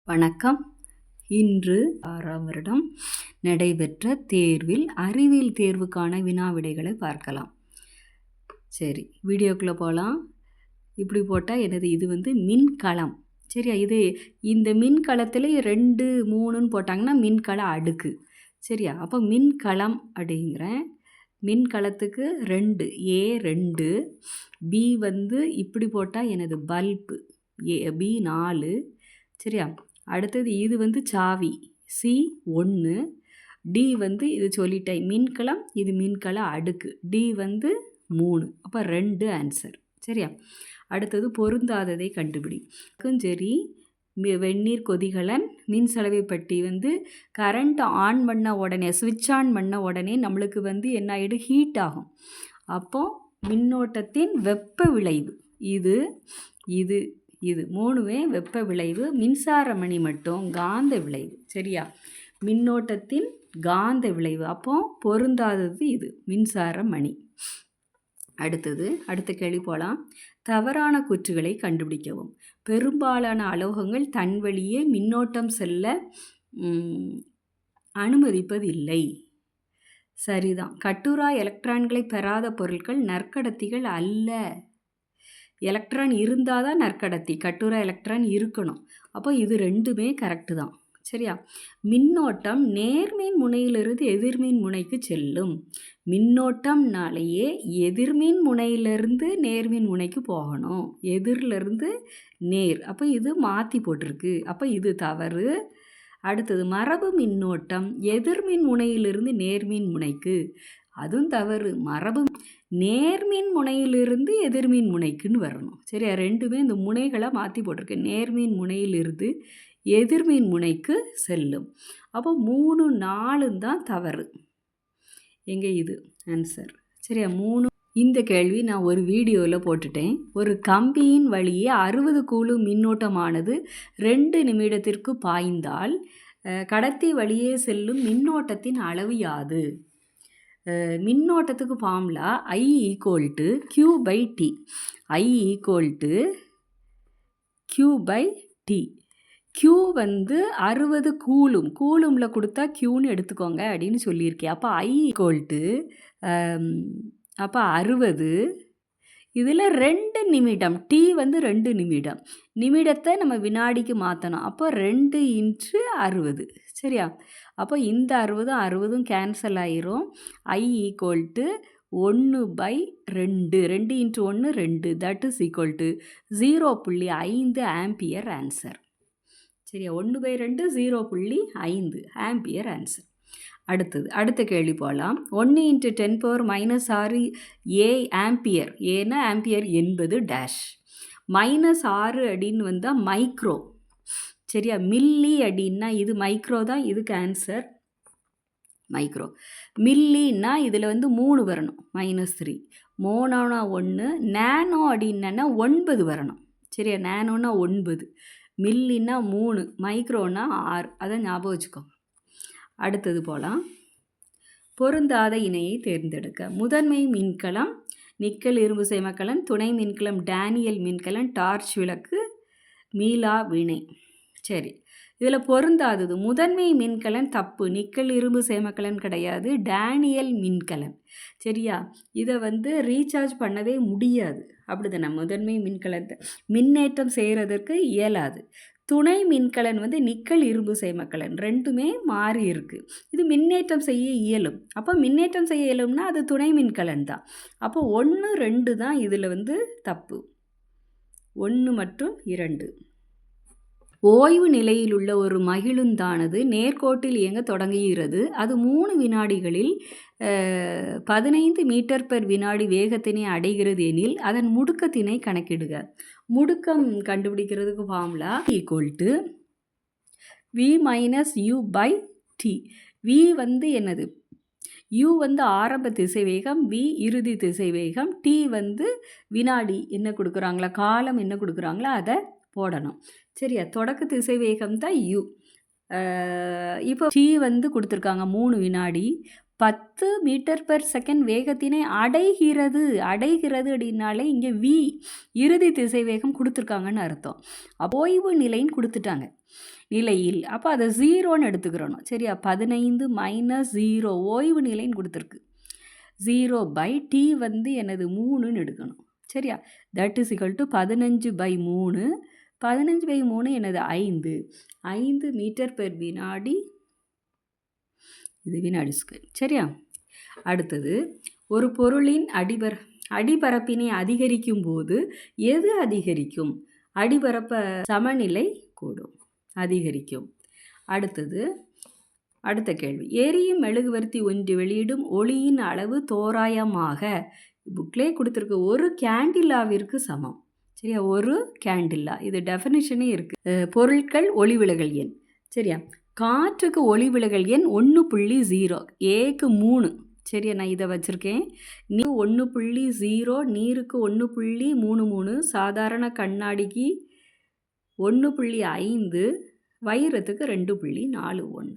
வணக்கம். இன்று 6ஆம் வருடம் நடைபெற்ற தேர்வில் அறிவியல் தேர்வுக்கான வினா விடைகளை பார்க்கலாம். சரி, வீடியோக்குள்ளே போகலாம். இப்படி போட்டால் இது மின்கலம். சரியா? இந்த மின்கலத்தில் 2, 3ன்னு போட்டாங்கன்னா மின்கல அடுக்கு. சரியா? அப்போ மின்கலம் அப்படிங்கிறேன். மின்கலத்துக்கு 2, A2, B இப்படி போட்டால் பல்பு, B4. சரியா? அடுத்தது இது சாவி, C1. D இது சொல்லிட்டேன் மின்கலம், இது மின்கல அடுக்கு, D 3. அப்போ 2 ஆன்சர். சரியா? அடுத்தது பொருந்தாததை கண்டுபிடி. சரி, வெந்நீர் கொதிகலன் மின்சலவை பட்டி கரண்ட் ஆன் பண்ண உடனே, ஸ்விட்ச் ஆன் பண்ண உடனே நம்மளுக்கு என்ன ஆகிடும், ஹீட் ஆகும். அப்போது மின்னோட்டத்தின் வெப்ப விளைவு இது 3மே வெப்ப விளைவு. மின்சாரமணி மட்டும் காந்த விளைவு. சரியா? மின்னோட்டத்தின் காந்த விளைவு. அப்போ பொருந்தாதது இது மின்சாரமணி. அடுத்த கேள்வி போகலாம். தவறான கூற்றுகளை கண்டுபிடிக்கவும். பெரும்பாலான அலோகங்கள் தன் வழியே மின்னோட்டம் செல்ல அனுமதிப்பதில்லை. சரிதான். கட்டுரா எலக்ட்ரான்களை பெறாத பொருட்கள் நற்கடத்திகள் அல்ல. எலக்ட்ரான் இருந்தால் தான் நற்கடத்தி, கட்டுரா எலக்ட்ரான் இருக்கணும். அப்போ இது 2மே கரெக்டு தான். சரியா? மின்னோட்டம் நேர்மின் முனையிலிருந்து எதிர்மின் முனைக்கு செல்லும். மின்னோட்டம்னாலேயே எதிர்மின் முனையிலிருந்து நேர்மின் முனைக்கு போகணும், எதிரிலிருந்து நேர். அப்போ இது மாற்றி போட்டிருக்கு. அப்போ இது தவறு. அடுத்தது மரபு மின்னோட்டம் எதிர்மின் முனையிலிருந்து நேர்மின் முனைக்கு, அதுவும் தவறு. மரபு நேர்மின் முனையிலிருந்து எதிர்மின் முனைக்குன்னு வரணும். சரியா? 2மே இந்த முனைகளை மாற்றி போட்டிருக்கு. நேர்மின் முனையிலிருந்து எதிர்மின் முனைக்கு செல்லும். அப்போ 3, 4 தான் தவறு. எங்கே இது ஆன்சர்? சரியா? 3. இந்த கேள்வி நான் ஒரு வீடியோவில் போட்டுட்டேன். ஒரு கம்பியின் வழியே 60 கூலும் மின்னோட்டமானது 2 நிமிடத்திற்கு பாய்ந்தால் கடத்தி வழியே செல்லும் மின்னோட்டத்தின் அளவு யாது? மின்னோட்டத்துக்கு formula I = Q/T. I = Q/T. Q 60 கூலுமில் கொடுத்தா Qன்னு எடுத்துக்கோங்க அப்படின்னு சொல்லியிருக்கேன். அப்போ I அப்போ 60, இதில் 2 நிமிடம், T 2 நிமிடம். நிமிடத்தை நம்ம வினாடிக்கு மாற்றணும். அப்போ 2 × 60. சரியா? அப்போ இந்த 60 கேன்சல் ஆயிரும். I = 1/2. 2 × 1 2. That is = 0.5 ampere answer. சரியா? 1/2 0.5 ஆம்பியர் ஆன்சர். அடுத்த கேள்வி போகலாம். 1 × 10⁻⁻6 A ஆம்பியர். ஏன்னா ஆம்பியர் என்பது டேஷ். -6 அப்படின்னு வந்தால் மைக்ரோ. சரியா? மில்லி அப்படின்னா இது மைக்ரோ தான். இதுக்கு ஆன்சர் மைக்ரோ. மில்லின்னா இதில் 3 வரணும், -3. மோனோனா 1, நேனோ அப்படின்னா 9 வரணும். சரியா? நேனோனா 9, மில்லின்னா 3, மைக்ரோனா 6. அதை ஞாபகம் வச்சுக்கோங்க. அடுத்தது போகலாம். பொருந்தாத இணையை தேர்ந்தெடுக்க. முதன்மை மின்கலம் நிக்கல் இரும்பு சேமக்கலன், துணை மின்கலம் டேனியல் மின்கலன், டார்ச் விளக்கு, மீளா வினை. சரி, இதில் பொருந்தாதது முதன்மை மின்கலன் தப்பு. நிக்கல் இரும்பு சேமக்கலன் கிடையாது, டேனியல் மின்கலன். சரியா? இதை ரீசார்ஜ் பண்ணவே முடியாது. அப்படிதானே? முதன்மை மின்கலத்தை மின்னேற்றம் செய்கிறதற்கு இயலாது. துணை மின்கலன் நிக்கல் இரும்பு சேமக்கலன். 2மே மாறி இருக்குது. இது மின்னேற்றம் செய்ய இயலும். அப்போ மின்னேற்றம் செய்ய இயலும்னா அது துணை மின்கலன் தான். அப்போ 1, 2 தான் இதில் தப்பு. 1 மற்றும் 2. ஓய்வு நிலையில் உள்ள ஒரு மகிழுந்தானது நேர்கோட்டில் இயங்க தொடங்குகிறது. அது 3 வினாடிகளில் 15 மீட்டர்/வினாடி வேகத்தினை அடைகிறது எனில் அதன் முடுக்கத்தினை கணக்கிடுக. முடுக்கம் கண்டுபிடிக்கிறதுக்கு ஃபார்முலா = V - U/T. V என்னது? U ஆரம்ப திசைவேகம், V இறுதி திசைவேகம், T வினாடி என்ன கொடுக்குறாங்களா, காலம் என்ன கொடுக்குறாங்களோ அதை போடணும். சரியா? தொடக்க திசைவேகம் தான் U. இப்போ T கொடுத்துருக்காங்க 3 வினாடி. 10 மீட்டர்/செகண்ட் வேகத்தினை அடைகிறது. அடைகிறது அப்படின்னாலே இங்கே v இறுதி திசைவேகம் கொடுத்துருக்காங்கன்னு அர்த்தம். ஓய்வு நிலைன்னு கொடுத்துட்டாங்க. நிலையில் அப்போ அதை 0ன்னு எடுத்துக்கிறணும். சரியா? 15 - 0 ஓய்வு நிலைன்னு கொடுத்துருக்கு. 0/t வந்து எனது 3ன்னு எடுக்கணும். சரியா? That is equal to 15/3. 15/3 எனது 5 மீட்டர்/வினாடி. இது வினாடி ஸ்கொயர். சரியா? அடுத்தது, ஒரு பொருளின் அடிபரப்பினை அதிகரிக்கும் போது எது அதிகரிக்கும்? அடிபரப்ப சமநிலை கூடும், அதிகரிக்கும். அடுத்தது, அடுத்த கேள்வி. எரியும் மெழுகுவர்த்தி ஒன்று வெளியிடும் ஒளியின் அளவு தோராயமாக புக்லேயே கொடுத்துருக்கு 1 கேண்டிலாவிற்கு சமம். சரியா? 1 கேண்டில்லா. இது டெஃபினிஷனே இருக்குது. பொருட்கள் ஒளிவிலகல் எண். சரியா? காற்றுக்கு ஒளிவிலகல் எண் 1.0, ஏக்கு 3. சரியா? நான் இதை வச்சுருக்கேன். 1.0, நீருக்கு 1.33, சாதாரண கண்ணாடிக்கு 1.5, வைரத்துக்கு 2.41.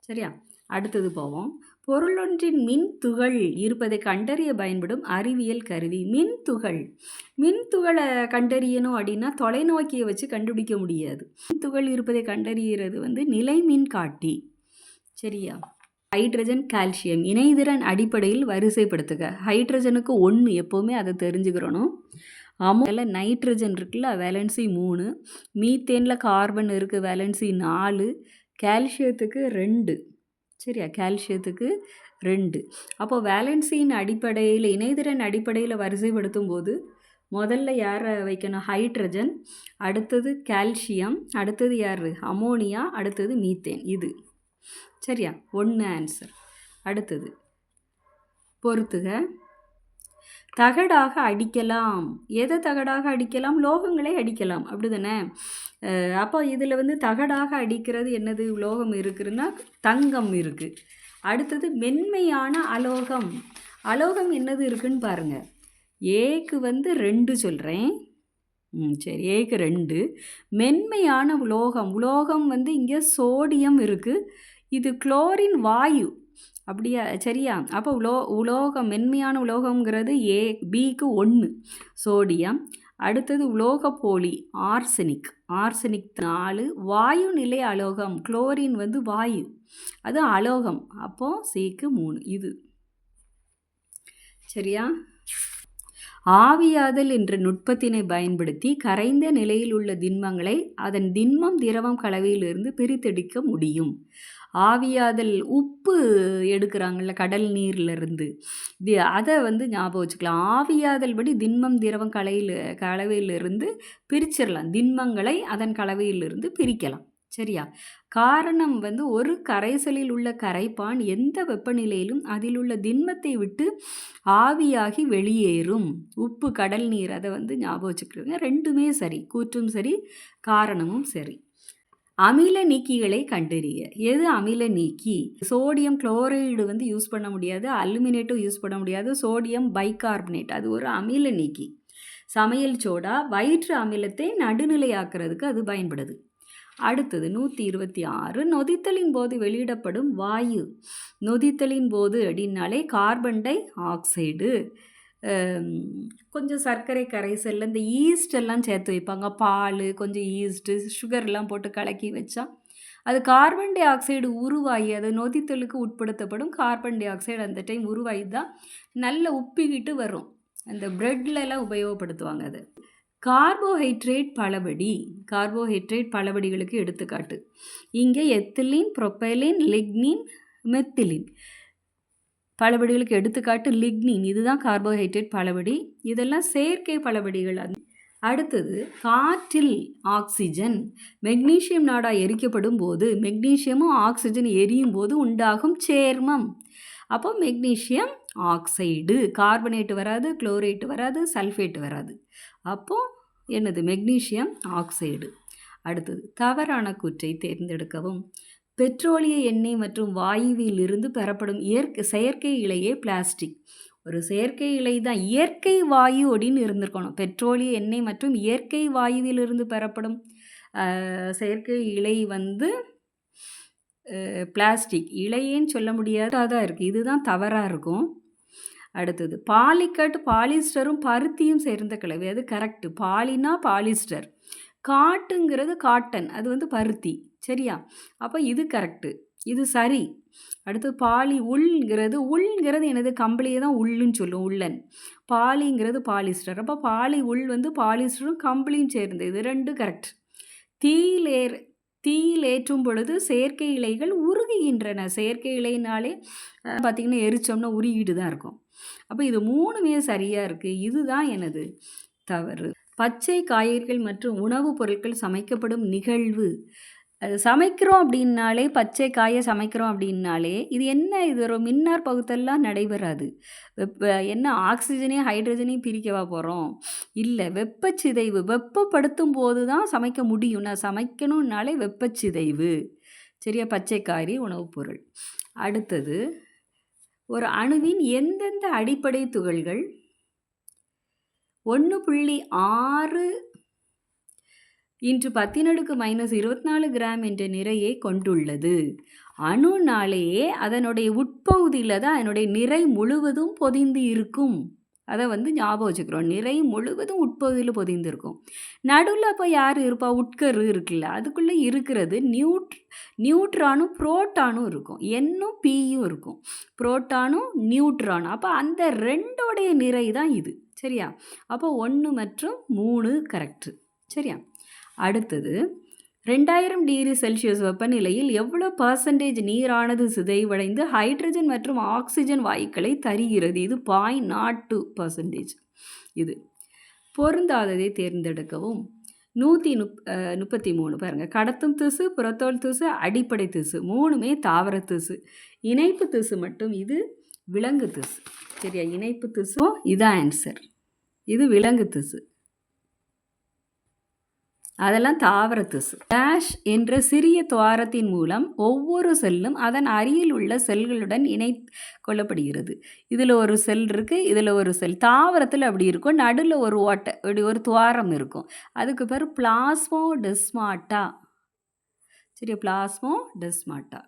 சரியா? அடுத்தது போவோம். பொருளொன்றின் மின் துகள் இருப்பதை கண்டறிய பயன்படும் அறிவியல் கருவி. மின்துகளை கண்டறியணும் அப்படின்னா தொலைநோக்கியை வச்சு கண்டுபிடிக்க முடியாது. மின்துகள் இருப்பதை கண்டறிகிறது வந்து நிலை மின் காட்டி. சரியா? ஹைட்ரஜன், கால்சியம் இணைதிறன் அடிப்படையில் வரிசைப்படுத்துக. ஹைட்ரஜனுக்கு 1 எப்போவுமே அதை தெரிஞ்சுக்கிறணும். அமோனியாவில் நைட்ரஜன் இருக்குல்ல, வேலன்சி 3. மீத்தேனில் கார்பன் இருக்குது, வேலன்சி 4. கால்சியத்துக்கு 2. சரியா? கால்சியத்துக்கு 2. அப்போ வேலன்சியின் அடிப்படையில் இணைதிறன் அடிப்படையில் வரிசைப்படுத்தும் போது முதல்ல யாரை வைக்கணும்? ஹைட்ரஜன், அடுத்தது கால்சியம், அடுத்தது யார்? அமோனியா, அடுத்தது மீத்தேன். இது சரியா? 1 ஆன்சர். அடுத்தது பொறுத்துக. தகடாக அடிக்கலாம். எதை தகடாக அடிக்கலாம்? லோகங்களை அடிக்கலாம். அப்படி தானே? அப்போ இதில் வந்து தகடாக அடிக்கிறது என்னது உலோகம் இருக்குதுன்னா தங்கம் இருக்குது. அடுத்தது மென்மையான அலோகம். அலோகம் என்னது இருக்குன்னு பாருங்கள். ஏக்கு வந்து 2 சொல்கிறேன். சரி, ஏக்கு 2. மென்மையான உலோகம் வந்து இங்கே சோடியம் இருக்குது. இது குளோரின் வாயு. அப்படியா? சரியா? அப்போ உலோகம் மென்மையான உலோகங்கிறது பிக்கு 1 சோடியம். அடுத்தது உலோகப்போலி ஆர்சனிக். 4. வாயு நிலை அலோகம். குளோரின் வந்து வாயு, அது அலோகம். அப்போது சிக்கு 3. இது சரியா? ஆவியாதல் என்ற நுட்பத்தினை பயன்படுத்தி கரைந்த நிலையில் உள்ள திண்மங்களை அதன் திண்மம் திரவம் கலவையிலிருந்து பிரித்தெடுக்க முடியும். ஆவியாதல் உப்பு எடுக்கிறாங்கள்ல கடல் நீர்லேருந்து, அதை வந்து ஞாபகம் வச்சுக்கலாம். ஆவியாதல் படி திண்மம் திரவம் கலவையிலிருந்து பிரிச்சிடலாம். திண்மங்களை அதன் கலவையிலிருந்து பிரிக்கலாம். சரியா? காரணம் வந்து ஒரு கரைசலில் உள்ள கரைப்பான் எந்த வெப்பநிலையிலும் அதில் உள்ள திண்மத்தை விட்டு ஆவியாகி வெளியேறும். உப்பு, கடல் நீர், அதை வந்து ஞாபகம் வச்சுக்கிறோங்க. 2மே சரி, கூற்றும் சரி, காரணமும் சரி. அமில நீக்கிகளை கண்டறிய. எது அமில நீக்கி? சோடியம் குளோரைடு வந்து யூஸ் பண்ண முடியாது, அலுமினேட்டும் யூஸ் பண்ண முடியாது. சோடியம் பைகார்பனேட் அது ஒரு அமில நீக்கி. சமையல் சோடா வயிற்று அமிலத்தை நடுநிலையாக்குறதுக்கு அது பயன்படுது. அடுத்தது 126. நொதித்தலின் போது வெளியிடப்படும் வாயு. நொதித்தலின் போது அப்படின்னாலே கார்பன் டை ஆக்சைடு. கொஞ்சம் சர்க்கரை கரைசலில் இந்த ஈஸ்டெல்லாம் சேர்த்து வைப்பாங்க. பால், கொஞ்சம் ஈஸ்ட்டு, சுகர்லாம் போட்டு கலக்கி வச்சா அது கார்பன் டை ஆக்சைடு உருவாகி அது நொதித்தலுக்கு உட்படுத்தப்படும். கார்பன் டை ஆக்சைடு அந்த டைம் உருவாகி தான் நல்ல உப்பிக்கிட்டு வரும். அந்த ப்ரெட்லலாம் உபயோகப்படுத்துவாங்க அது. கார்போஹைட்ரேட் பலபடி. கார்போஹைட்ரேட் பலபடிகளுக்கு எடுத்துக்காட்டு. இங்கே எத்திலின், புரோப்பைலின், லிக்னின், மெத்திலின் பலபடிகளுக்கு எடுத்துக்காட்டு லிக்னின். இதுதான் கார்போஹைட்ரேட் பலபடி. இதெல்லாம் செயற்கை பலபடிகள். அடுத்தது காற்றில் ஆக்சிஜன் மெக்னீசியம் நாடா எரிக்கப்படும் போது மெக்னீசியமும் ஆக்சிஜன் எரியும் போது உண்டாகும் சேர்மம். அப்போ மெக்னீசியம் ஆக்சைடு. கார்பனேட்டு வராது, குளோரேட்டு வராது, சல்ஃபேட்டு வராது. அப்போது என்னது? Magnesium oxide. அடுத்தது தவறான கூற்றை தேர்ந்தெடுக்கவும். பெட்ரோலிய எண்ணெய் மற்றும் வாயுவில் இருந்து பெறப்படும் செயற்கை இழையே பிளாஸ்டிக். ஒரு செயற்கை இலை தான். இயற்கை வாயு அப்படின்னு இருந்திருக்கணும். பெட்ரோலிய எண்ணெய் மற்றும் இயற்கை வாயுவிலிருந்து பெறப்படும் செயற்கை இலை வந்து பிளாஸ்டிக் இழையேன்னு சொல்ல முடியாதான் இருக்குது. இதுதான் தவறாக இருக்கும். அடுத்தது பாலிக்கட் பாலிஸ்டரும் பருத்தியும் சேர்ந்த கலவை, அது கரெக்டு. பாலினா பாலிஸ்டர், காட்டுங்கிறது காட்டன், அது வந்து பருத்தி. சரியா? அப்போ இது கரெக்டு, இது சரி. அடுத்து பாலி உள்ங்கிறது எனது கம்பளியை தான் உள்ளுன்னு சொல்லும், உள்ளன். பாலிங்கிறது பாலிஸ்டர். அப்போ பாலி உள் வந்து பாலிஸ்டரும் கம்பளியும் சேர்ந்து, இது ரெண்டும் கரெக்ட். தீயில் ஏற்றும் பொழுது செயற்கை இலைகள் உருகுகின்றன. செயற்கை இலைனாலே பார்த்திங்கன்னா எரிச்சோம்னா உருகிட்டு தான் இருக்கும். அப்போ இது 3மே சரியாக இருக்குது. இதுதான் எனது தவறு. பச்சை காய்கறிகள் மற்றும் உணவுப் பொருட்கள் சமைக்கப்படும் நிகழ்வு. அது சமைக்கிறோம் அப்படின்னாலே, பச்சை காயை சமைக்கிறோம் அப்படின்னாலே, இது என்ன, இது ஒரு மின்னார் பகுத்தல்லாம் நடைபெறாது. என்ன ஆக்சிஜனையும் ஹைட்ரஜனையும் பிரிக்கவா போகிறோம்? இல்லை, வெப்பச்சிதைவு. வெப்பப்படுத்தும் போது தான் சமைக்க முடியும். நான் சமைக்கணும்னாலே வெப்பச்சிதைவு. சரியா? பச்சை காய்கறி உணவுப் பொருள். அடுத்தது, ஒரு அணுவின் எந்தெந்த அடிப்படை துகள்கள் 1.6 × 10⁻24 கிராம் என்ற நிறையை கொண்டுள்ளது. அணுனாலேயே அதனுடைய உட்பகுதியில் தான் அதனுடைய நிறை முழுவதும் பொதிந்து இருக்கும். அதை வந்து ஞாபகம் வச்சுக்கிறோம். நிறை முழுவதும் உட்பகுதியில் பொதிந்து இருக்கும். நடுவில் அப்போ யார் இருப்பா? உட்கரு இருக்குல்ல, அதுக்குள்ளே இருக்கிறது நியூட்ரானும் புரோட்டானும் இருக்கும். என்னும் பியும் இருக்கும், புரோட்டானும் நியூட்ரானும். அப்போ அந்த ரெண்டோடைய நிறை தான் இது. சரியா? அப்போ 1 மற்றும் 3 கரெக்டு. சரியா? அடுத்தது, 2000 டிகிரி செல்சியஸ் வெப்பநிலையில் எவ்வளோ % நீரானது சிதைவடைந்து ஹைட்ரஜன் மற்றும் ஆக்சிஜன் வாயுக்களை தருகிறது? இது 0.02%. இது பொருந்தாததை தேர்ந்தெடுக்கவும். 133 பாருங்கள். கடத்தும் திசு, புறத்தோல் திசு, அடிப்படை திசு 3மே தாவர திசு. இணைப்பு திசு மட்டும் இது விலங்கு திசு. சரியா? இணைப்பு திசு இதான் ஆன்சர். இது விலங்கு திசு, அதெல்லாம் தாவர திசு. டேஷ் என்ற சிறிய துவாரத்தின் மூலம் ஒவ்வொரு செல்லும் அதன் அருகில் உள்ள செல்களுடன் கொள்ளப்படுகிறது. இதில் ஒரு செல் இருக்குது, இதில் ஒரு செல். தாவரத்தில் அப்படி இருக்கும், நடுவில் ஒரு ஓட்டை, இப்படி ஒரு துவாரம் இருக்கும். அதுக்கு பேர் பிளாஸ்மோடெஸ்மாட்டா. சரி, பிளாஸ்மோடெஸ்மாட்டா.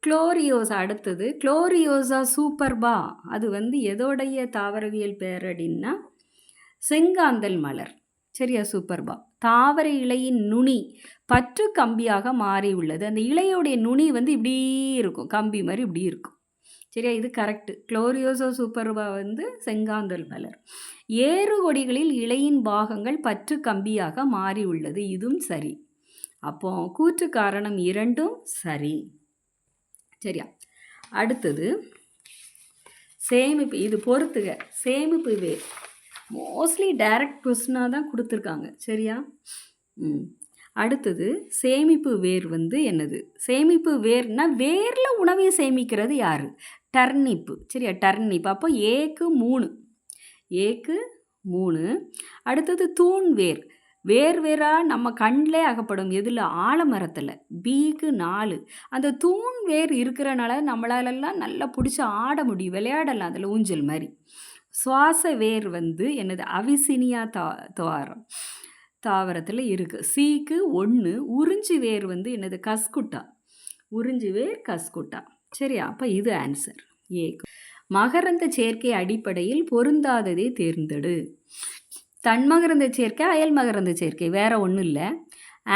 குளோரியோசா. அடுத்தது, குளோரியோசா சூப்பர்பா. அது வந்து எதோடைய தாவரவியல் பேர் அப்படின்னா செங்காந்தல் மலர். சரியா? சூப்பர்பா. தாவர இலையின் நுனி பற்று கம்பியாக மாறி உள்ளது. அந்த இலையோடைய நுனி வந்து இப்படி இருக்கும், கம்பி மாதிரி இப்படி இருக்கும். சரியா? இது கரெக்டு. குளோரியோசா சூப்பர்பா வந்து செங்காந்தல் மலர். ஏறு கொடிகளில் இலையின் பாகங்கள் பற்று கம்பியாக மாறி உள்ளது. இதுவும் சரி. அப்போ கூற்று காரணம் 2ம் சரி. சரியா? அடுத்தது, சேமிப்பு. இது பொறுத்துக. சேமிப்பு வேர் மோஸ்ட்லி டைரக்ட் கொஸ்டினாக தான் கொடுத்துருக்காங்க. சரியா? அடுத்தது, சேமிப்பு வேர் வந்து என்னது? சேமிப்பு வேர்னா வேரில் உணவை சேமிக்கிறது யார்? டர்னிப்பு. சரியா? டர்னிப். அப்போ ஏக்கு 3. அடுத்தது, தூண் வேர். வேறாக நம்ம கண்ணிலே அகப்படும். எதில்? ஆலமரத்தில். பிக்கு 4. அந்த தூண் வேர் இருக்கிறனால நம்மளாலெல்லாம் நல்லா பிடிச்சி ஆட முடியும், விளையாடலாம் அதில் ஊஞ்சல் மாதிரி. சுவாச வேர் வந்து என்னது? அவிசினியா துவாரம் தாவரத்தில் இருக்குது. சிக்கு 1. உறிஞ்சி வேர் வந்து என்னது? கஸ்குட்டா. உறிஞ்சி வேர் கஸ்குட்டா. சரியா? அப்போ இது ஆன்சர் ஏ. மகரந்த சேர்க்கை அடிப்படையில் பொருந்தாததை தேர்ந்தெடு. தன்மகரந்த சேர்க்கை, அயல் மகரந்த சேர்க்கை, வேற ஒன்றும் இல்லை.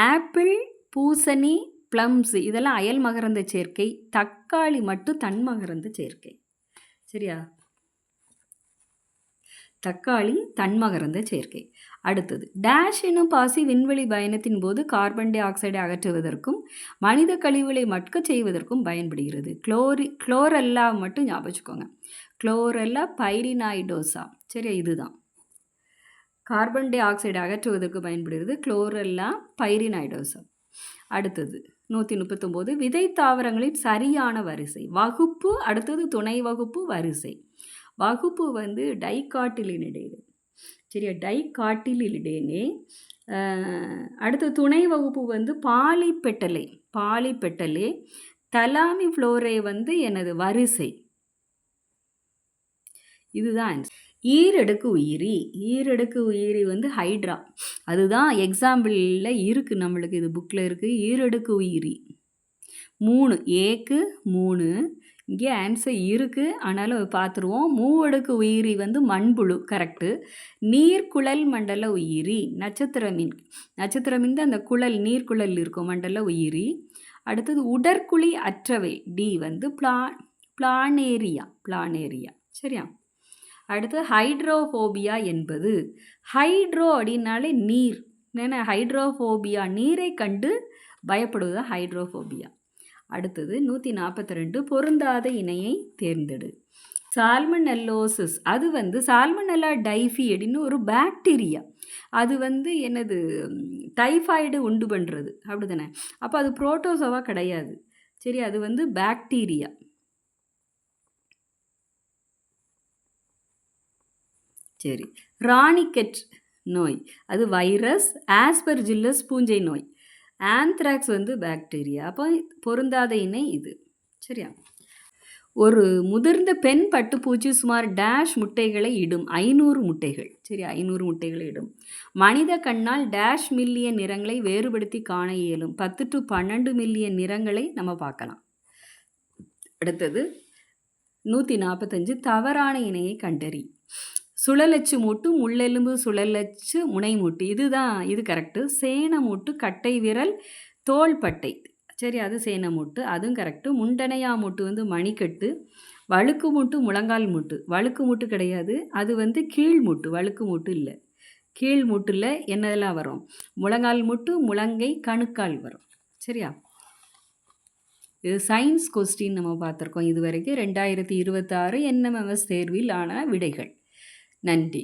ஆப்பிள், பூசணி, ப்ளம்ஸ் இதெல்லாம் அயல் மகரந்த சேர்க்கை. தக்காளி மட்டும் தன்மகரந்த சேர்க்கை. சரியா? தக்காளி தன்மகரந்த சேர்க்கை. அடுத்தது, டேஷ் எனும் பாசி விண்வெளி பயணத்தின் போது கார்பன் டை ஆக்சைடை அகற்றுவதற்கும் மனித கழிவுகளை மட்க செய்வதற்கும் பயன்படுகிறது. குளோரெல்லா மட்டும் ஞாபகம் வச்சுக்கோங்க. Chlorella pyrenoidosa. சரியா? இதுதான் கார்பன் டை ஆக்சைடை அகற்றுவதற்கு பயன்படுகிறது. Chlorella pyrenoidosa. அடுத்தது 139, விதை தாவரங்களின் சரியான வரிசை. வகுப்பு, அடுத்தது துணை வகுப்பு, வரிசை. வகுப்பு வந்து டைகாட்டிலினிடே. சரியா? டைகாட்டிலிடேனே. அடுத்த துணை வகுப்பு வந்து பாலிபெட்டலே. தலாமி ஃப்ளோரே வந்து எனது வரிசை. இதுதான் ஈரடுக்கு உயிரி வந்து ஹைட்ரா. அதுதான் எக்ஸாம்பிளில் இருக்குது, நம்மளுக்கு இது புக்கில் இருக்குது. ஈரடுக்கு உயிரி. 3 ஏக்கு 3. இங்கே ஆன்சர் இருக்குது, ஆனாலும் பார்த்துருவோம். மூவடுக்கு உயிரி வந்து மண்புழு கரெக்டு. நீர்க்குழல் மண்டல உயிரி நட்சத்திர மீன். நட்சத்திர மீன் தான் அந்த குழல், நீர்க்குழல் இருக்கும் மண்டல உயிரி. அடுத்தது உடற்குழி அற்றவை டி வந்து பிளானேரியா. சரியா? அடுத்து ஹைட்ரோஃபோபியா என்பது, ஹைட்ரோ அப்படின்னாலே நீர், ஏன்னா ஹைட்ரோஃபோபியா நீரை கண்டு பயப்படுவது ஹைட்ரோஃபோபியா. அடுத்தது 142 பொருந்தாத இணையை தேர்ந்தெடு. சால்மனெல்லோசிஸ் அது வந்து சால்மனெல்லா டைஃபி அப்படின்னு ஒரு பாக்டீரியா. அது வந்து என்னது டைஃபாய்டு உண்டு பண்ணுறது அப்படி தானே? அப்போ அது புரோட்டோசோவா கிடையாது. சரி, அது வந்து பாக்டீரியா. சரி, ராணிக்கெட் நோய் அது வைரஸ். ஆஸ்பெர்ஜில்லஸ் பூஞ்சை நோய். ஆந்த்ராக்ஸ் வந்து பாக்டீரியா. அப்போ பொருந்தாத இணை இது. சரியா? ஒரு முதிர்ந்த பெண் பட்டுப்பூச்சி சுமார் டேஷ் முட்டைகளை இடும். 500 முட்டைகள். சரி, 500 முட்டைகளை இடும். மனித கண்ணால் டேஷ் மில்லியன் நிறங்களை வேறுபடுத்தி காண இயலும். 10 to 12 மில்லியன் நிறங்களை நம்ம பார்க்கலாம். அடுத்தது 145 தவறான இணையை கண்டறி. சுழலச்சு மூட்டு, முள்ளெலும்பு சுழலச்சு, முனைமூட்டு. இது கரெக்டு. சேனமூட்டு, கட்டை விரல், தோள்பட்டை. சரி, அது சேனமூட்டு, அதுவும் கரெக்டு. முண்டனையா மூட்டு வந்து மணிக்கட்டு. வழுக்கு மூட்டு முழங்கால் மூட்டு. வழுக்கு மூட்டு கிடையாது, அது வந்து கீழ் மூட்டு. வழுக்கு மூட்டு இல்லை. கீழ் மூட்டில் என்னதெல்லாம் வரும்? முழங்கால் மூட்டு, முழங்கை, கணுக்கால் வரும். சரியா? இது சயின்ஸ் கொஸ்டின் நம்ம பார்த்துருக்கோம் இது வரைக்கும். 2026 NMMS தேர்வில் ஆன விடைகள். நன்றி.